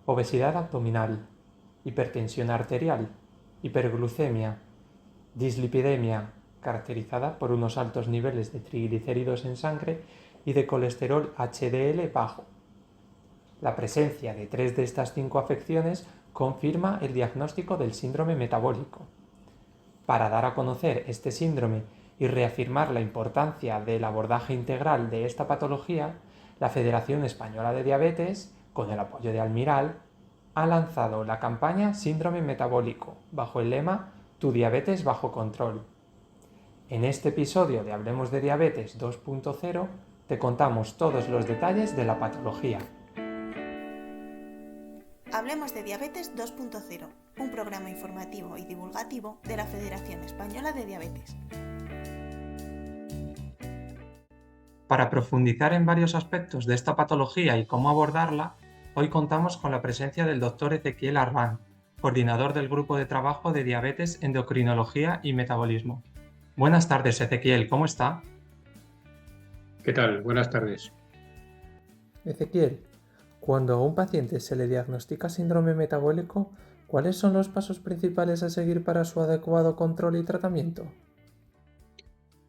obesidad abdominal, hipertensión arterial, hiperglucemia, dislipidemia, caracterizada por unos altos niveles de triglicéridos en sangre y de colesterol HDL bajo. La presencia de 3 de estas 5 afecciones confirma el diagnóstico del síndrome metabólico. Para dar a conocer este síndrome y reafirmar la importancia del abordaje integral de esta patología, la Federación Española de Diabetes, con el apoyo de Almiral, ha lanzado la campaña Síndrome Metabólico, bajo el lema Tu diabetes bajo control. En este episodio de Hablemos de Diabetes 2.0 te contamos todos los detalles de la patología. Hablemos de Diabetes 2.0, un programa informativo y divulgativo de la Federación Española de Diabetes. Para profundizar en varios aspectos de esta patología y cómo abordarla, hoy contamos con la presencia del Dr. Ezequiel Arbán, coordinador del Grupo de Trabajo de Diabetes, Endocrinología y Metabolismo. Buenas tardes, Ezequiel, ¿cómo está? ¿Qué tal? Buenas tardes. Ezequiel, cuando a un paciente se le diagnostica síndrome metabólico, ¿cuáles son los pasos principales a seguir para su adecuado control y tratamiento?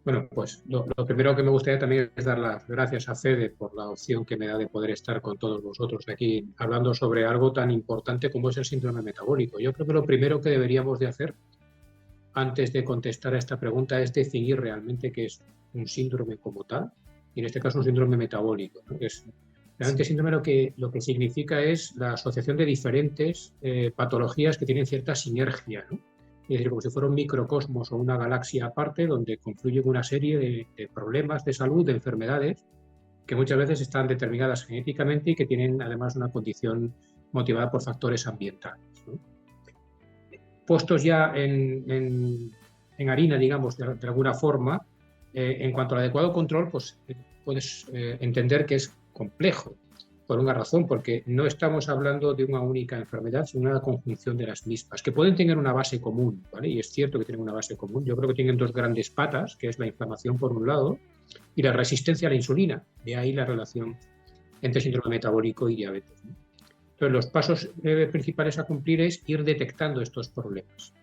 Bueno, pues lo primero que me gustaría también es dar las gracias a Fede por la opción que me da de poder estar con todos vosotros aquí hablando sobre algo tan importante como es el síndrome metabólico. Yo creo que lo primero que deberíamos de hacer antes de contestar a esta pregunta es definir realmente qué es un síndrome como tal, y en este caso un síndrome metabólico, ¿no? Realmente síndrome lo que significa es la asociación de diferentes patologías que tienen cierta sinergia, ¿no? Es decir, como si fuera un microcosmos o una galaxia aparte donde confluyen una serie de problemas de salud, de enfermedades, que muchas veces están determinadas genéticamente y que tienen además una condición motivada por factores ambientales, ¿no? Puestos ya en harina, digamos, de alguna forma, en cuanto al adecuado control, pues puedes entender que es complejo, por una razón, porque no estamos hablando de una única enfermedad, sino una conjunción de las mismas, que pueden tener una base común, ¿vale? Y es cierto que tienen una base común. Yo creo que tienen dos grandes patas, que es la inflamación por un lado y la resistencia a la insulina. De ahí la relación entre síndrome metabólico y diabetes, ¿no? Entonces, los pasos principales a cumplir es ir detectando estos problemas.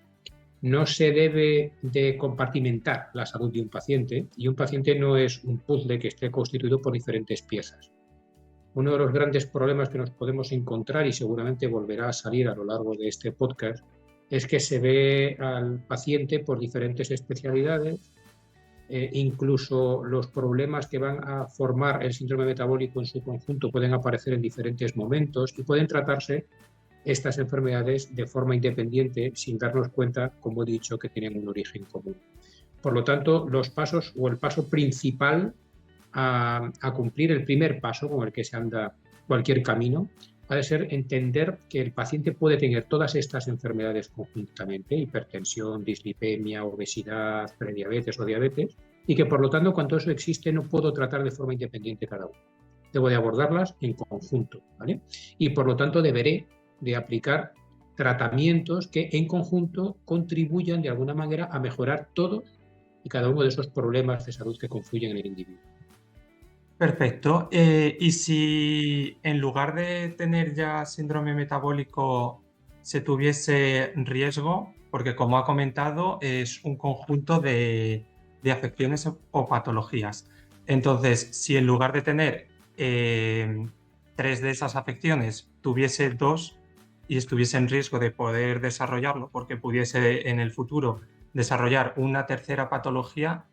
No se debe de compartimentar la salud de un paciente, y un paciente no es un puzzle que esté constituido por diferentes piezas. Uno de los grandes problemas que nos podemos encontrar, y seguramente volverá a salir a lo largo de este podcast, es que se ve al paciente por diferentes especialidades, incluso los problemas que van a formar el síndrome metabólico en su conjunto pueden aparecer en diferentes momentos y pueden tratarse estas enfermedades de forma independiente sin darnos cuenta, como he dicho, que tienen un origen común. Por lo tanto, los pasos o el paso principal a cumplir, el primer paso con el que se anda cualquier camino, ha de ser entender que el paciente puede tener todas estas enfermedades conjuntamente, hipertensión, dislipemia, obesidad, prediabetes o diabetes, y que por lo tanto cuando eso existe no puedo tratar de forma independiente cada una. Debo de abordarlas en conjunto, ¿vale? Y por lo tanto deberé de aplicar tratamientos que en conjunto contribuyan de alguna manera a mejorar todos y cada uno de esos problemas de salud que confluyen en el individuo. Perfecto. Y si en lugar de tener ya síndrome metabólico se tuviese riesgo, porque como ha comentado es un conjunto de afecciones o patologías. Entonces, si en lugar de tener 3 de esas afecciones tuviese 2 y estuviese en riesgo de poder desarrollarlo, porque pudiese en el futuro desarrollar una tercera patología,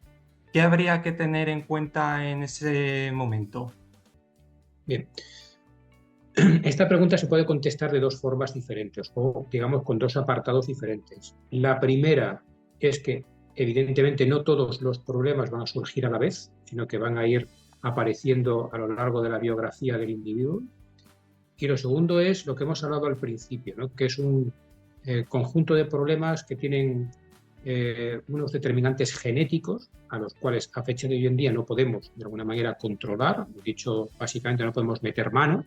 ¿qué habría que tener en cuenta en ese momento? Bien, esta pregunta se puede contestar de dos formas diferentes o, digamos, con dos apartados diferentes. La primera es que, evidentemente, no todos los problemas van a surgir a la vez, sino que van a ir apareciendo a lo largo de la biografía del individuo. Y lo segundo es lo que hemos hablado al principio, ¿no? Que es un conjunto de problemas que tienen unos determinantes genéticos a los cuales a fecha de hoy en día no podemos de alguna manera controlar, dicho básicamente no podemos meter mano,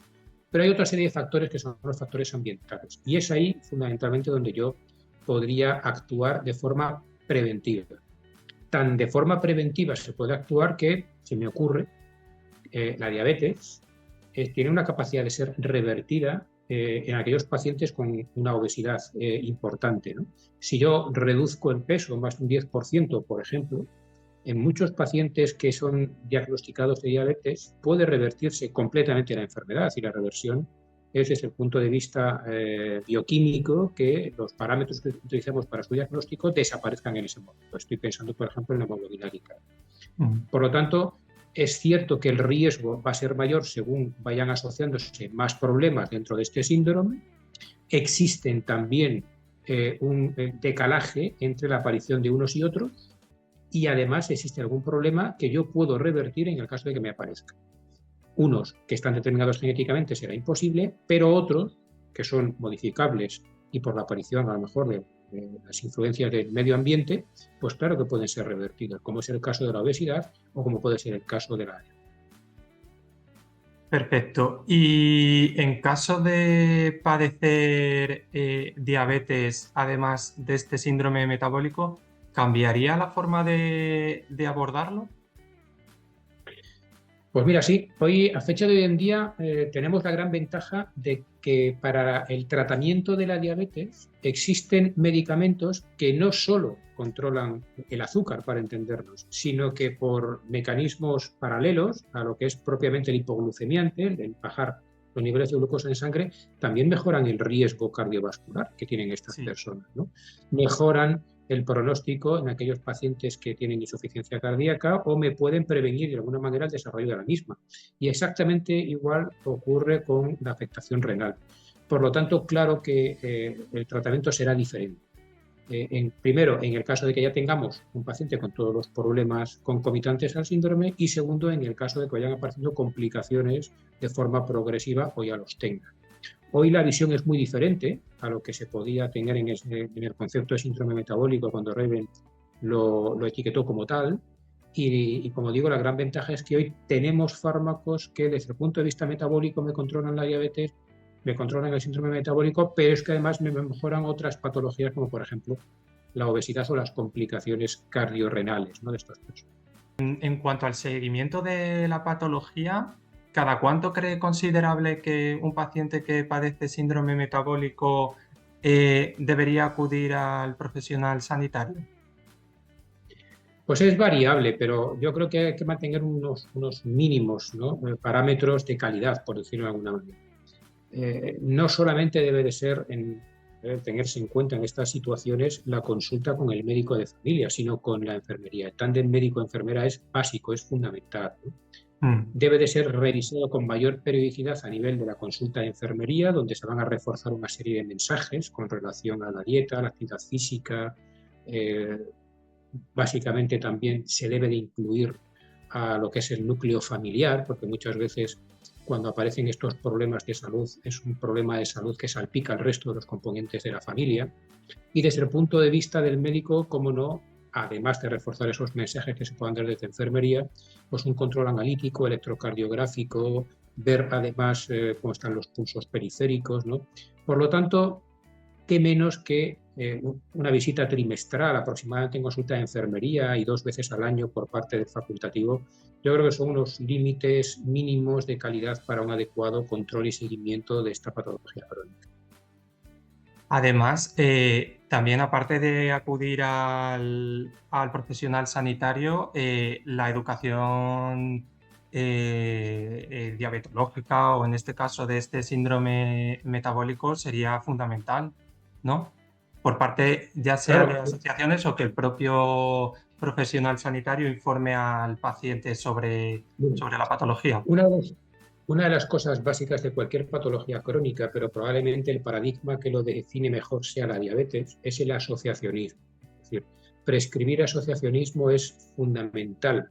pero hay otra serie de factores que son los factores ambientales y es ahí fundamentalmente donde yo podría actuar de forma preventiva. Tan de forma preventiva se puede actuar que, se me ocurre, la diabetes tiene una capacidad de ser revertida en aquellos pacientes con una obesidad importante, ¿no? Si yo reduzco el peso más de un 10%, por ejemplo, en muchos pacientes que son diagnosticados de diabetes puede revertirse completamente la enfermedad, y la reversión es desde el punto de vista bioquímico, que los parámetros que utilizamos para su diagnóstico desaparezcan en ese momento. Estoy pensando, por ejemplo, en la hemoglobina glicada. Por lo tanto, es cierto que el riesgo va a ser mayor según vayan asociándose más problemas dentro de este síndrome. Existen también un decalaje entre la aparición de unos y otros, y además existe algún problema que yo puedo revertir en el caso de que me aparezca. Unos que están determinados genéticamente será imposible, pero otros que son modificables y por la aparición a lo mejor de las influencias del medio ambiente, pues claro que pueden ser revertidos, como es el caso de la obesidad o como puede ser el caso de la diabetes. Perfecto. Y en caso de padecer diabetes, además de este síndrome metabólico, ¿cambiaría la forma de abordarlo? Pues mira, sí, hoy, a fecha de hoy en día, tenemos la gran ventaja de que para el tratamiento de la diabetes existen medicamentos que no solo controlan el azúcar, para entendernos, sino que por mecanismos paralelos a lo que es propiamente el hipoglucemiante, el bajar los niveles de glucosa en sangre, también mejoran el riesgo cardiovascular que tienen estas personas, ¿no? Mejoran el pronóstico en aquellos pacientes que tienen insuficiencia cardíaca o me pueden prevenir de alguna manera el desarrollo de la misma. Y exactamente igual ocurre con la afectación renal. Por lo tanto, claro que el tratamiento será diferente. Primero, en el caso de que ya tengamos un paciente con todos los problemas concomitantes al síndrome, y segundo, en el caso de que vayan apareciendo complicaciones de forma progresiva o ya los tenga. Hoy la visión es muy diferente a lo que se podía tener en el concepto de síndrome metabólico cuando Raven lo etiquetó como tal. Y como digo, la gran ventaja es que hoy tenemos fármacos que desde el punto de vista metabólico me controlan la diabetes, me controlan el síndrome metabólico, pero es que además me mejoran otras patologías como por ejemplo la obesidad o las complicaciones cardiorrenales, ¿no?, de estos casos. En cuanto al seguimiento de la patología, ¿cada cuánto cree considerable que un paciente que padece síndrome metabólico debería acudir al profesional sanitario? Pues es variable, pero yo creo que hay que mantener unos mínimos, ¿no?, parámetros de calidad, por decirlo de alguna manera. No solamente debe de ser tenerse en cuenta en estas situaciones la consulta con el médico de familia, sino con la enfermería. El tándem médico-enfermera es básico, es fundamental, ¿no? Debe de ser revisado con mayor periodicidad a nivel de la consulta de enfermería, donde se van a reforzar una serie de mensajes con relación a la dieta, a la actividad física. Básicamente también se debe de incluir a lo que es el núcleo familiar, porque muchas veces cuando aparecen estos problemas de salud es un problema de salud que salpica al resto de los componentes de la familia. Y desde el punto de vista del médico, cómo no, además de reforzar esos mensajes que se puedan dar desde enfermería, pues un control analítico, electrocardiográfico, ver además cómo están los pulsos periféricos, ¿no? Por lo tanto, qué menos que una visita trimestral aproximadamente en consulta de enfermería y 2 veces al año por parte del facultativo. Yo creo que son unos límites mínimos de calidad para un adecuado control y seguimiento de esta patología crónica. Además, también aparte de acudir al profesional sanitario, la educación diabetológica o en este caso de este síndrome metabólico sería fundamental, ¿no? Por parte ya sea de asociaciones o que el propio profesional sanitario informe al paciente sobre la patología. Una de las cosas básicas de cualquier patología crónica, pero probablemente el paradigma que lo define mejor sea la diabetes, es el asociacionismo. Es decir, prescribir asociacionismo es fundamental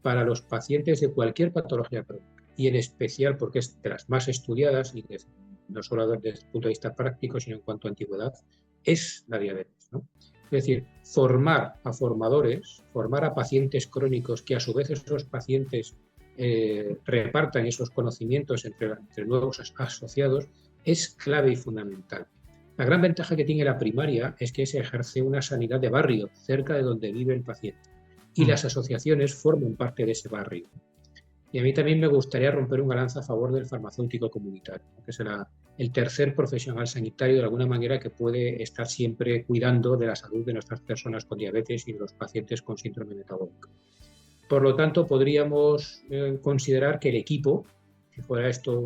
para los pacientes de cualquier patología crónica, y en especial porque es de las más estudiadas, y no solo desde el punto de vista práctico, sino en cuanto a antigüedad, es la diabetes, ¿no? Es decir, formar a formadores, formar a pacientes crónicos, que a su vez esos pacientes repartan esos conocimientos entre nuevos asociados, es clave y fundamental. La gran ventaja que tiene la primaria es que se ejerce una sanidad de barrio cerca de donde vive el paciente, y las asociaciones forman parte de ese barrio. Y a mí también me gustaría romper una lanza a favor del farmacéutico comunitario, que es el tercer profesional sanitario de alguna manera que puede estar siempre cuidando de la salud de nuestras personas con diabetes y de los pacientes con síndrome metabólico. Por lo tanto, podríamos considerar que el equipo, si fuera esto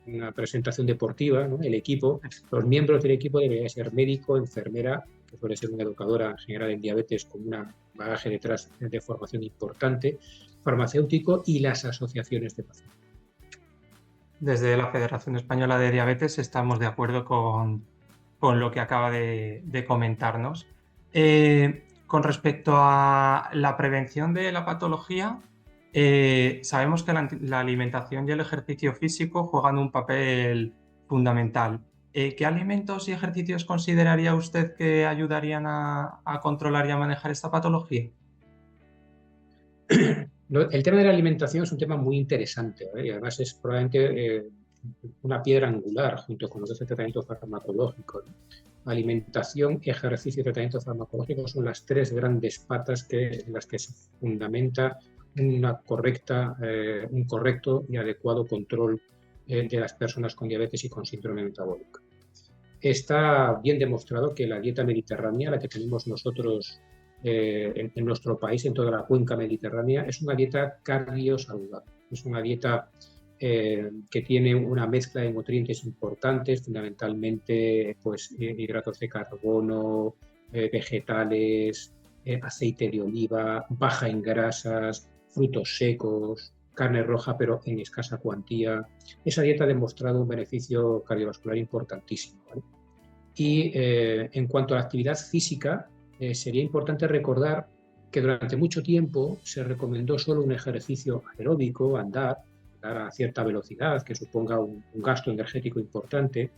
una presentación deportiva, ¿no? El equipo, los miembros del equipo deberían ser médico, enfermera, que suele ser una educadora general en diabetes con un bagaje detrás de formación importante, farmacéutico y las asociaciones de pacientes. Desde la Federación Española de Diabetes estamos de acuerdo con lo que acaba de comentarnos. Con respecto a la prevención de la patología, sabemos que la alimentación y el ejercicio físico juegan un papel fundamental. ¿Qué alimentos y ejercicios consideraría usted que ayudarían a controlar y a manejar esta patología? El tema de la alimentación es un tema muy interesante, ¿eh? Y además es probablemente una piedra angular junto con lo que es el tratamiento farmacológico, ¿no? Alimentación, ejercicio y tratamiento farmacológico son las tres grandes patas en las que se fundamenta un correcto y adecuado control de las personas con diabetes y con síndrome metabólico. Está bien demostrado que la dieta mediterránea, la que tenemos nosotros en nuestro país, en toda la cuenca mediterránea, es una dieta cardiosaludable. Es una dieta que tiene una mezcla de nutrientes importantes, fundamentalmente pues, hidratos de carbono, vegetales, aceite de oliva, baja en grasas, frutos secos, carne roja pero en escasa cuantía. Esa dieta ha demostrado un beneficio cardiovascular importantísimo, ¿vale? Y en cuanto a la actividad física, sería importante recordar que durante mucho tiempo se recomendó solo un ejercicio aeróbico, andar a cierta velocidad, que suponga un gasto energético importante,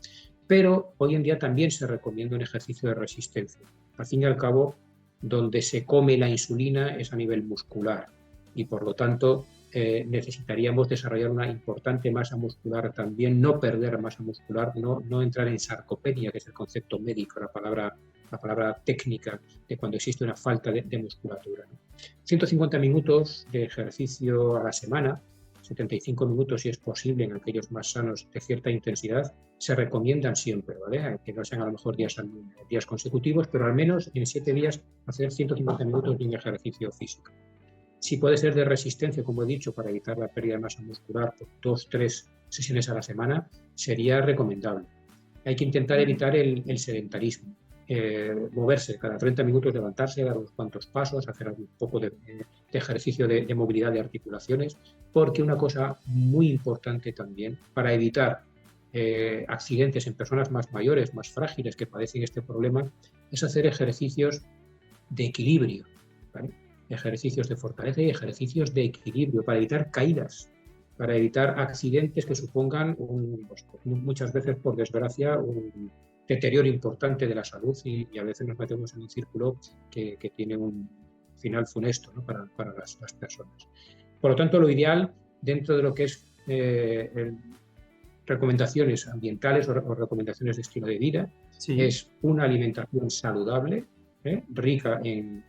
pero hoy en día también se recomienda un ejercicio de resistencia. Al fin y al cabo, donde se come la insulina es a nivel muscular y por lo tanto necesitaríamos desarrollar una importante masa muscular también, no perder masa muscular, no entrar en sarcopenia, que es el concepto médico, la palabra técnica de cuando existe una falta de musculatura, ¿no? 150 minutos de ejercicio a la semana, 75 minutos si es posible en aquellos más sanos de cierta intensidad, se recomiendan siempre, ¿vale? Que no sean a lo mejor días consecutivos, pero al menos en 7 días hacer 150 minutos de un ejercicio físico. Si puede ser de resistencia, como he dicho, para evitar la pérdida de masa muscular por 2-3 sesiones a la semana, sería recomendable. Hay que intentar evitar el sedentarismo. Moverse cada 30 minutos, levantarse, dar unos cuantos pasos, hacer un poco de ejercicio de movilidad de articulaciones, porque una cosa muy importante también para evitar accidentes en personas más mayores, más frágiles que padecen este problema, es hacer ejercicios de equilibrio, ¿vale? Ejercicios de fortaleza y ejercicios de equilibrio para evitar caídas, para evitar accidentes que supongan muchas veces, por desgracia, un deterioro importante de la salud y a veces nos metemos en un círculo que tiene un final funesto, ¿no? para las personas. Por lo tanto, lo ideal dentro de lo que es recomendaciones ambientales o recomendaciones de estilo de vida, sí, es una alimentación saludable, rica en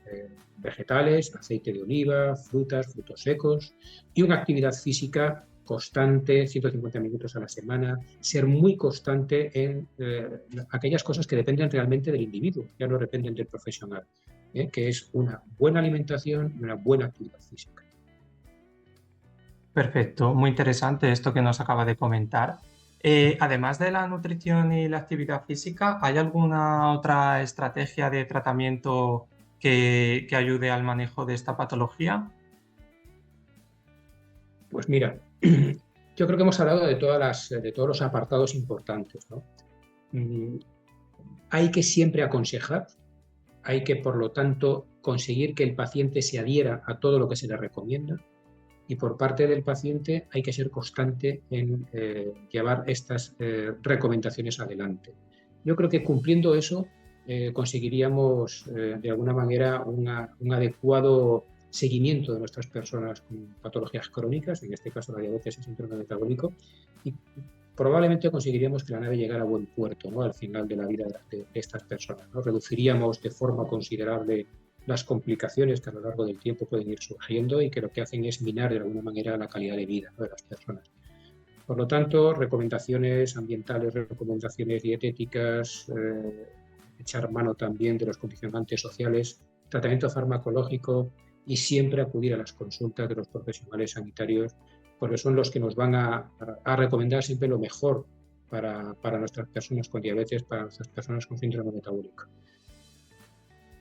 vegetales, aceite de oliva, frutas, frutos secos y una actividad física constante, 150 minutos a la semana, ser muy constante en aquellas cosas que dependen realmente del individuo, ya no dependen del profesional, que es una buena alimentación y una buena actividad física. Perfecto, muy interesante esto que nos acaba de comentar. Además de la nutrición y la actividad física, ¿hay alguna otra estrategia de tratamiento que ayude al manejo de esta patología? Pues mira, yo creo que hemos hablado de todos los apartados importantes, ¿no? Hay que siempre aconsejar, hay que, por lo tanto, conseguir que el paciente se adhiera a todo lo que se le recomienda. Y por parte del paciente hay que ser constante en llevar estas recomendaciones adelante. Yo creo que cumpliendo eso conseguiríamos de alguna manera un adecuado seguimiento de nuestras personas con patologías crónicas, en este caso la diabetes y el síndrome metabólico, y probablemente conseguiríamos que la nave llegara a buen puerto, ¿no? Al final de la vida de estas personas, ¿no? Reduciríamos de forma considerable las complicaciones que a lo largo del tiempo pueden ir surgiendo y que lo que hacen es minar de alguna manera la calidad de vida, ¿no? de las personas. Por lo tanto, recomendaciones ambientales, recomendaciones dietéticas, echar mano también de los condicionantes sociales, tratamiento farmacológico y siempre acudir a las consultas de los profesionales sanitarios, porque son los que nos van a recomendar siempre lo mejor para nuestras personas con diabetes, para nuestras personas con síndrome metabólico.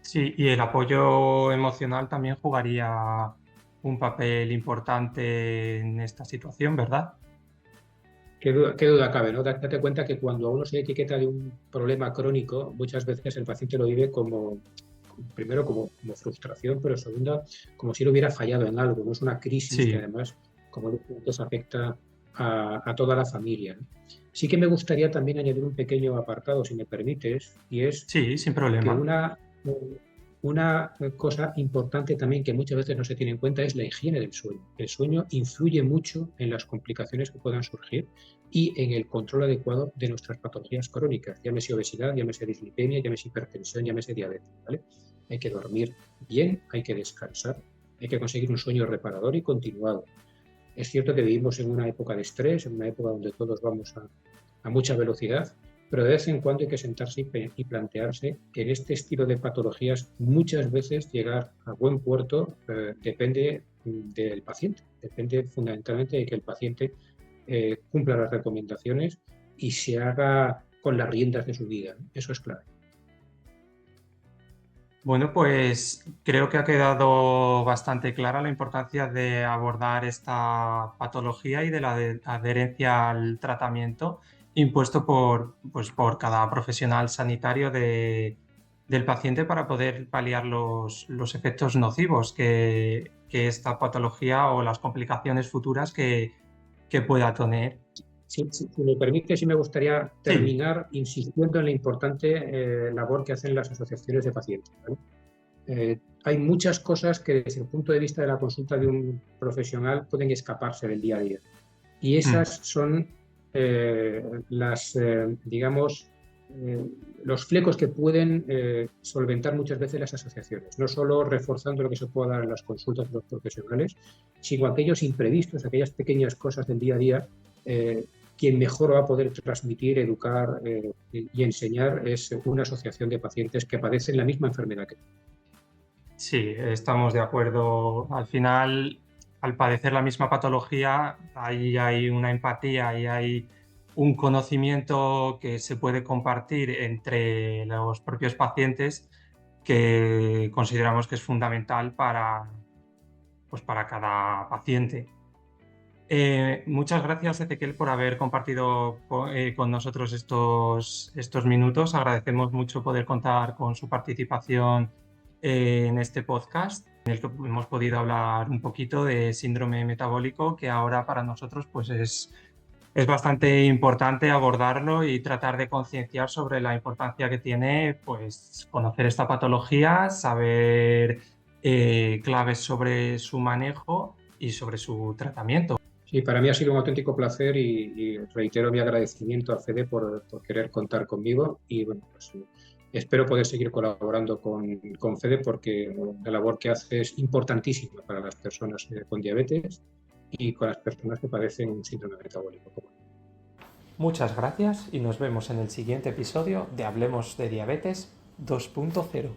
Sí, y el apoyo emocional también jugaría un papel importante en esta situación, ¿verdad? Qué duda cabe, ¿no? Date cuenta que cuando a uno se le etiqueta de un problema crónico, muchas veces el paciente lo vive primero como frustración, pero segundo, como si lo hubiera fallado en algo, ¿no? Es una crisis Sí, que además, como dices, afecta a toda la familia, ¿no? Sí que me gustaría también añadir un pequeño apartado, si me permites, y es sí, sin que problema. una cosa importante también que muchas veces no se tiene en cuenta es la higiene del sueño. El sueño influye mucho en las complicaciones que puedan surgir y en el control adecuado de nuestras patologías crónicas, llámese obesidad, llámese dislipemia, llámese hipertensión, llámese diabetes, ¿vale? Hay que dormir bien, hay que descansar, hay que conseguir un sueño reparador y continuado. Es cierto que vivimos en una época de estrés, en una época donde todos vamos a mucha velocidad, pero de vez en cuando hay que sentarse y plantearse que en este estilo de patologías muchas veces llegar a buen puerto depende del paciente, depende fundamentalmente de que el paciente cumpla las recomendaciones y se haga con las riendas de su vida, ¿no? Eso es clave. Bueno, pues creo que ha quedado bastante clara la importancia de abordar esta patología y de la adherencia al tratamiento impuesto por cada profesional sanitario del paciente para poder paliar los efectos nocivos que esta patología o las complicaciones futuras que pueda tener. Si me permite, sí me gustaría Sí, terminar insistiendo en la importante labor que hacen las asociaciones de pacientes, ¿vale? Hay muchas cosas que desde el punto de vista de la consulta de un profesional pueden escaparse del día a día. Y esas son digamos, los flecos que pueden solventar muchas veces las asociaciones, no solo reforzando lo que se pueda dar en las consultas de los profesionales, sino aquellos imprevistos, aquellas pequeñas cosas del día a día. Quien mejor va a poder transmitir, educar y enseñar es una asociación de pacientes que padecen la misma enfermedad que tú. sí, estamos de acuerdo. Al final, al padecer la misma patología, ahí hay una empatía y hay un conocimiento que se puede compartir entre los propios pacientes que consideramos que es fundamental para cada paciente. Muchas gracias, Ezequiel, por haber compartido con nosotros estos minutos. Agradecemos mucho poder contar con su participación en este podcast, en el que hemos podido hablar un poquito de síndrome metabólico, que ahora para nosotros pues es bastante importante abordarlo y tratar de concienciar sobre la importancia que tiene pues, conocer esta patología, saber claves sobre su manejo y sobre su tratamiento. Sí, para mí ha sido un auténtico placer y reitero mi agradecimiento a Fede por querer contar conmigo y bueno, pues, espero poder seguir colaborando con Fede porque la labor que hace es importantísima para las personas con diabetes y con las personas que padecen un síndrome metabólico. Muchas gracias y nos vemos en el siguiente episodio de Hablemos de Diabetes 2.0.